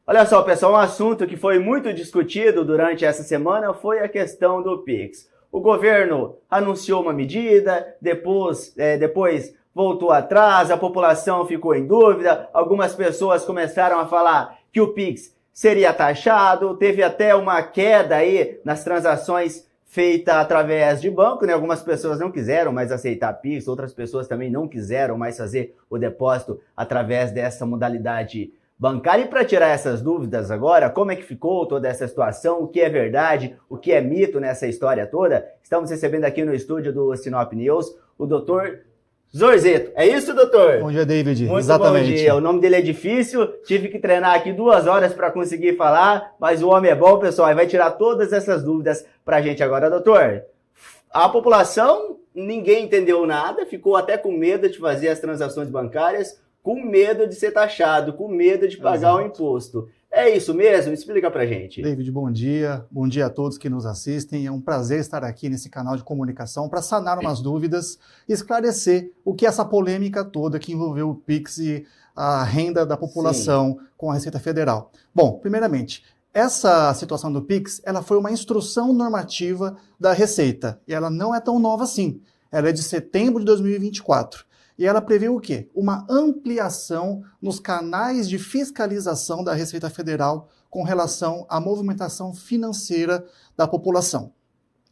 Olha só, pessoal, um assunto que foi muito discutido durante essa semana foi a questão do Pix. O governo anunciou uma medida, depois voltou atrás, a população ficou em dúvida, algumas pessoas começaram a falar que o Pix seria taxado, teve até uma queda aí nas transações feitas através de banco, né? Algumas pessoas não quiseram mais aceitar Pix, outras pessoas também não quiseram mais fazer o depósito através dessa modalidade bancária. E para tirar essas dúvidas agora, como é que ficou toda essa situação, o que é verdade, o que é mito nessa história toda, estamos recebendo aqui no estúdio do Sinop News o doutor Zorzeto. É isso, doutor? Bom dia, David. Muito Exatamente. bom dia. O nome dele é difícil, tive que treinar aqui 2 horas para conseguir falar, mas o homem é bom, pessoal, e vai tirar todas essas dúvidas para a gente agora. Doutor, a população, ninguém entendeu nada, ficou até com medo de fazer as transações bancárias, com medo de ser taxado, com medo de pagar o imposto. É isso mesmo? Explica pra gente. David, bom dia a todos que nos assistem. É um prazer estar aqui nesse canal de comunicação para sanar umas dúvidas e esclarecer o que é essa polêmica toda que envolveu o Pix e a renda da população com a Receita Federal. Bom, primeiramente, essa situação do Pix, ela foi uma instrução normativa da Receita e ela não é tão nova assim. Ela é de setembro de 2024. E ela prevê o quê? Uma ampliação nos canais de fiscalização da Receita Federal com relação à movimentação financeira da população.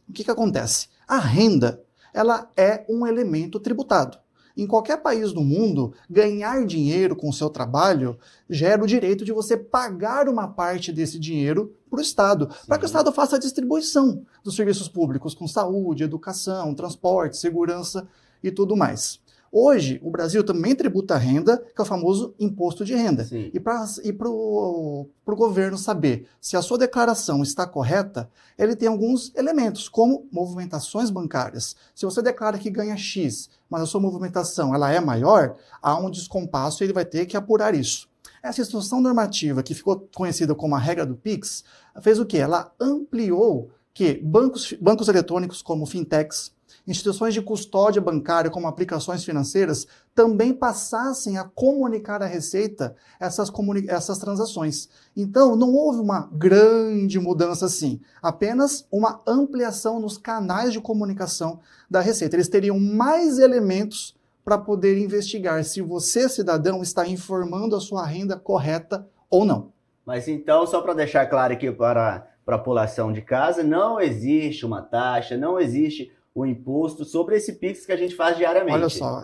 O que acontece? A renda, ela é um elemento tributado. Em qualquer país do mundo, ganhar dinheiro com o seu trabalho gera o direito de você pagar uma parte desse dinheiro para o Estado, para que o Estado faça a distribuição dos serviços públicos com saúde, educação, transporte, segurança e tudo mais. Hoje, o Brasil também tributa renda, que é o famoso imposto de renda. Sim. E para o governo saber se a sua declaração está correta, ele tem alguns elementos, como movimentações bancárias. Se você declara que ganha X, mas a sua movimentação ela é maior, há um descompasso e ele vai ter que apurar isso. Essa instrução normativa, que ficou conhecida como a regra do Pix, fez o quê? Ela ampliou que bancos eletrônicos como fintechs, instituições de custódia bancária, como aplicações financeiras, também passassem a comunicar à Receita essas transações. Então, não houve uma grande mudança assim, apenas uma ampliação nos canais de comunicação da Receita. Eles teriam mais elementos para poder investigar se você, cidadão, está informando a sua renda correta ou não. Mas então, só para deixar claro aqui para a população de casa, não existe uma taxa, não existe o imposto sobre esse Pix que a gente faz diariamente. Olha só,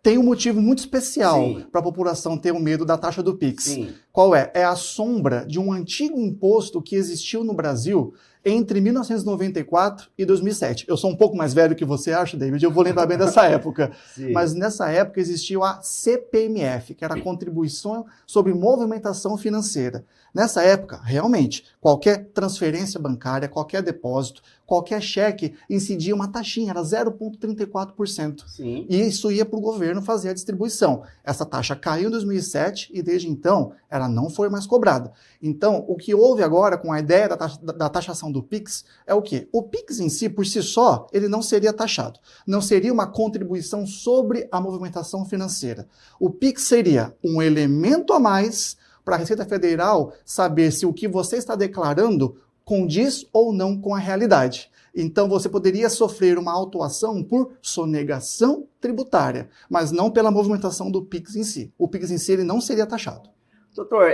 tem um motivo muito especial para a população ter o medo da taxa do Pix. Sim. Qual é? É a sombra de um antigo imposto que existiu no Brasil entre 1994 e 2007. Eu sou um pouco mais velho que você acha, David, eu vou lembrar bem dessa época. Mas nessa época existiu a CPMF, que era a Contribuição sobre Movimentação Financeira. Nessa época, realmente, qualquer transferência bancária, qualquer depósito, qualquer cheque incidia uma taxinha, era 0,34%. Sim. E isso ia para o governo fazer a distribuição. Essa taxa caiu em 2007 e desde então ela não foi mais cobrada. Então, o que houve agora com a ideia da taxação do Pix é o quê? O Pix em si, por si só, ele não seria taxado. Não seria uma contribuição sobre a movimentação financeira. O Pix seria um elemento a mais para a Receita Federal saber se o que você está declarando condiz ou não com a realidade. Então, você poderia sofrer uma autuação por sonegação tributária, mas não pela movimentação do Pix em si. O Pix em si ele não seria taxado. Doutor,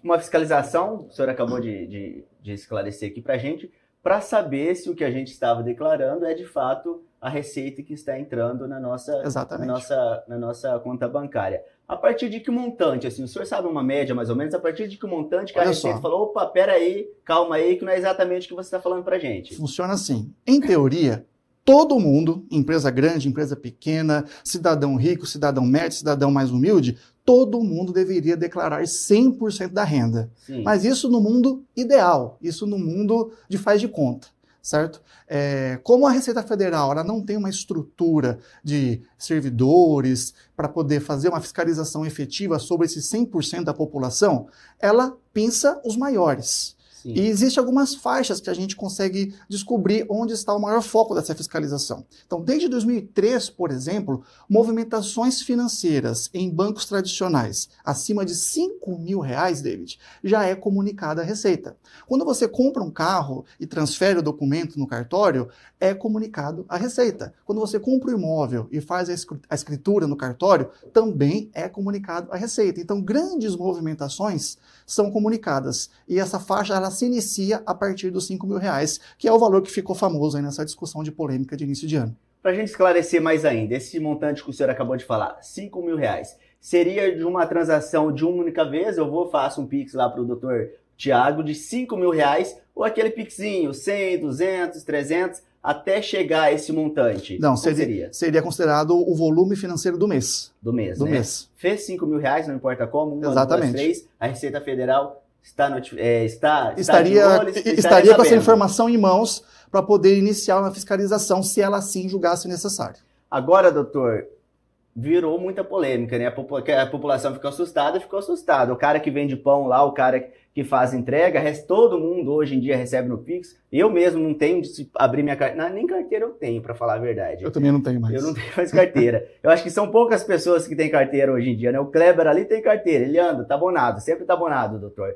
uma fiscalização, o senhor acabou de esclarecer aqui para a gente, para saber se o que a gente estava declarando é de fato a receita que está entrando na nossa conta bancária. A partir de que montante, assim, o senhor sabe uma média mais ou menos, a partir de que montante que a Receita falou, opa, peraí, calma aí, que não é exatamente o que você está falando pra gente. Funciona assim, em teoria, todo mundo, empresa grande, empresa pequena, cidadão rico, cidadão médio, cidadão mais humilde, todo mundo deveria declarar 100% da renda. Sim. Mas isso no mundo ideal, isso no mundo de faz de conta. Certo? Como a Receita Federal ela não tem uma estrutura de servidores para poder fazer uma fiscalização efetiva sobre esses 100% da população, ela pinça os maiores. Sim. E existem algumas faixas que a gente consegue descobrir onde está o maior foco dessa fiscalização. Então, desde 2003, por exemplo, movimentações financeiras em bancos tradicionais acima de R$ 5.000, David, já é comunicada à Receita. Quando você compra um carro e transfere o documento no cartório, é comunicado à Receita. Quando você compra um imóvel e faz a escritura no cartório, também é comunicado à Receita. Então, grandes movimentações são comunicadas. E essa faixa ela se inicia a partir dos R$ 5.000, que é o valor que ficou famoso aí nessa discussão de polêmica de início de ano. Para a gente esclarecer mais ainda, esse montante que o senhor acabou de falar, R$ 5.000, seria de uma transação de uma única vez? Faço um Pix lá para o doutor Tiago de R$ 5.000, ou aquele Pixinho, 100, 200, 300, até chegar a esse montante? Não, seria considerado o volume financeiro do mês. Do mês, do né? mês. Fez R$ 5.000, não importa como, Exatamente. 2, 3, a Receita Federal estaria com essa informação em mãos para poder iniciar uma fiscalização, se ela assim julgasse necessário. Agora, doutor, virou muita polêmica, né? A população ficou assustada. O cara que vende pão lá, o cara que faz entrega, todo mundo hoje em dia recebe no Pix. Eu mesmo não tenho de abrir minha carteira, nem carteira eu tenho, para falar a verdade. Eu também não tenho mais. Eu não tenho mais carteira. Eu acho que são poucas pessoas que têm carteira hoje em dia, né? O Kleber ali tem carteira, ele anda, tá abonado, sempre tá abonado, doutor.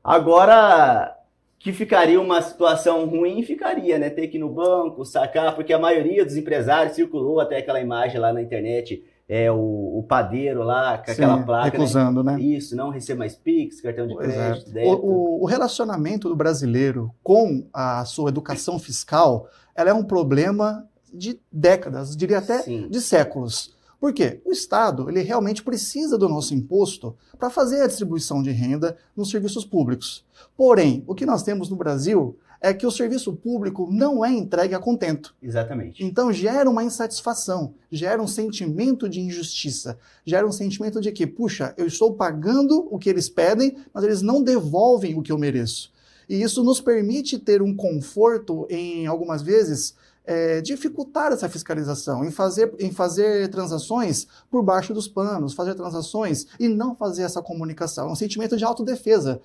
Agora, que ficaria uma situação ruim, ficaria, né? Ter que ir no banco, sacar, porque a maioria dos empresários circulou até aquela imagem lá na internet, o padeiro lá, com aquela placa. Recusando, né? Isso, não recebe mais Pix, cartão de crédito, débito. O relacionamento do brasileiro com a sua educação fiscal, ela é um problema de décadas, diria até de séculos. Por quê? O Estado, ele realmente precisa do nosso imposto para fazer a distribuição de renda nos serviços públicos. Porém, o que nós temos no Brasil é que o serviço público não é entregue a contento. Exatamente. Então gera uma insatisfação, gera um sentimento de injustiça, gera um sentimento de que, puxa, eu estou pagando o que eles pedem, mas eles não devolvem o que eu mereço. E isso nos permite ter um conforto em, algumas vezes, dificultar essa fiscalização, em fazer transações por baixo dos panos, fazer transações e não fazer essa comunicação. É um sentimento de autodefesa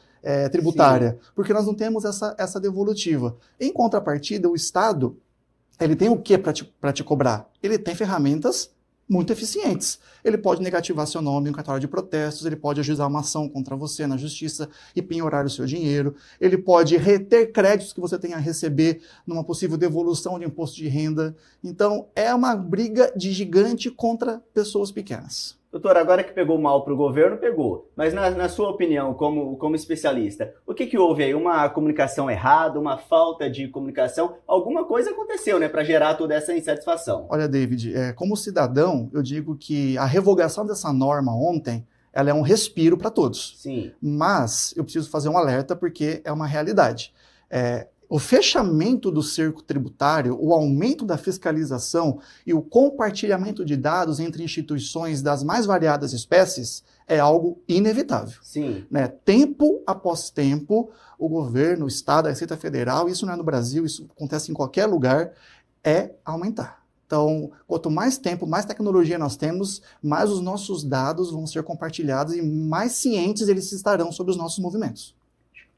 tributária, porque nós não temos essa devolutiva. Em contrapartida, o Estado, ele tem o que para te cobrar? Ele tem ferramentas muito eficientes. Ele pode negativar seu nome em um cartório de protestos, ele pode ajuizar uma ação contra você na justiça e penhorar o seu dinheiro, ele pode reter créditos que você tenha a receber numa possível devolução de imposto de renda. Então, é uma briga de gigante contra pessoas pequenas. Doutor, agora que pegou mal para o governo, pegou. Mas na sua opinião, como especialista, o que houve aí? Uma comunicação errada, uma falta de comunicação? Alguma coisa aconteceu, né, para gerar toda essa insatisfação? Olha, David, como cidadão, eu digo que a revogação dessa norma ontem, ela é um respiro para todos. Sim. Mas eu preciso fazer um alerta porque é uma realidade. O fechamento do cerco tributário, o aumento da fiscalização e o compartilhamento de dados entre instituições das mais variadas espécies é algo inevitável. Sim. Né? Tempo após tempo, o governo, o Estado, a Receita Federal, isso não é no Brasil, isso acontece em qualquer lugar, é aumentar. Então, quanto mais tempo, mais tecnologia nós temos, mais os nossos dados vão ser compartilhados e mais cientes eles estarão sobre os nossos movimentos.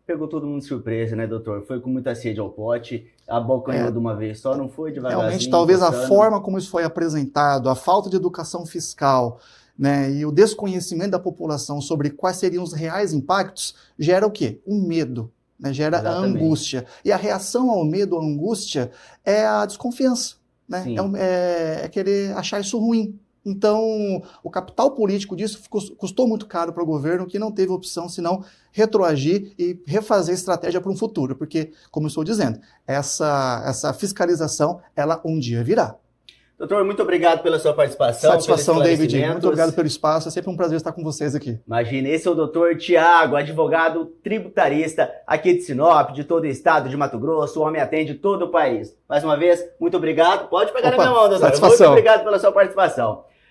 Pegou todo mundo de surpresa, né, doutor? Foi com muita sede ao pote, abocanhou de uma vez só, não foi devagarzinho. Realmente, talvez a forma como isso foi apresentado, a falta de educação fiscal, né, e o desconhecimento da população sobre quais seriam os reais impactos, gera o quê? Um medo, né, gera a angústia. E a reação ao medo, à angústia, é a desconfiança, né? É querer achar isso ruim. Então, o capital político disso custou muito caro para o governo, que não teve opção senão retroagir e refazer estratégia para um futuro, porque, como eu estou dizendo, essa fiscalização, ela um dia virá. Doutor, muito obrigado pela sua participação. Satisfação, David. Muito obrigado pelo espaço. É sempre um prazer estar com vocês aqui. Imagina, esse é o doutor Tiago, advogado tributarista aqui de Sinop, de todo o estado de Mato Grosso. O homem atende todo o país. Mais uma vez, muito obrigado. Pode pegar na minha mão, doutor. Satisfação. Muito obrigado pela sua participação.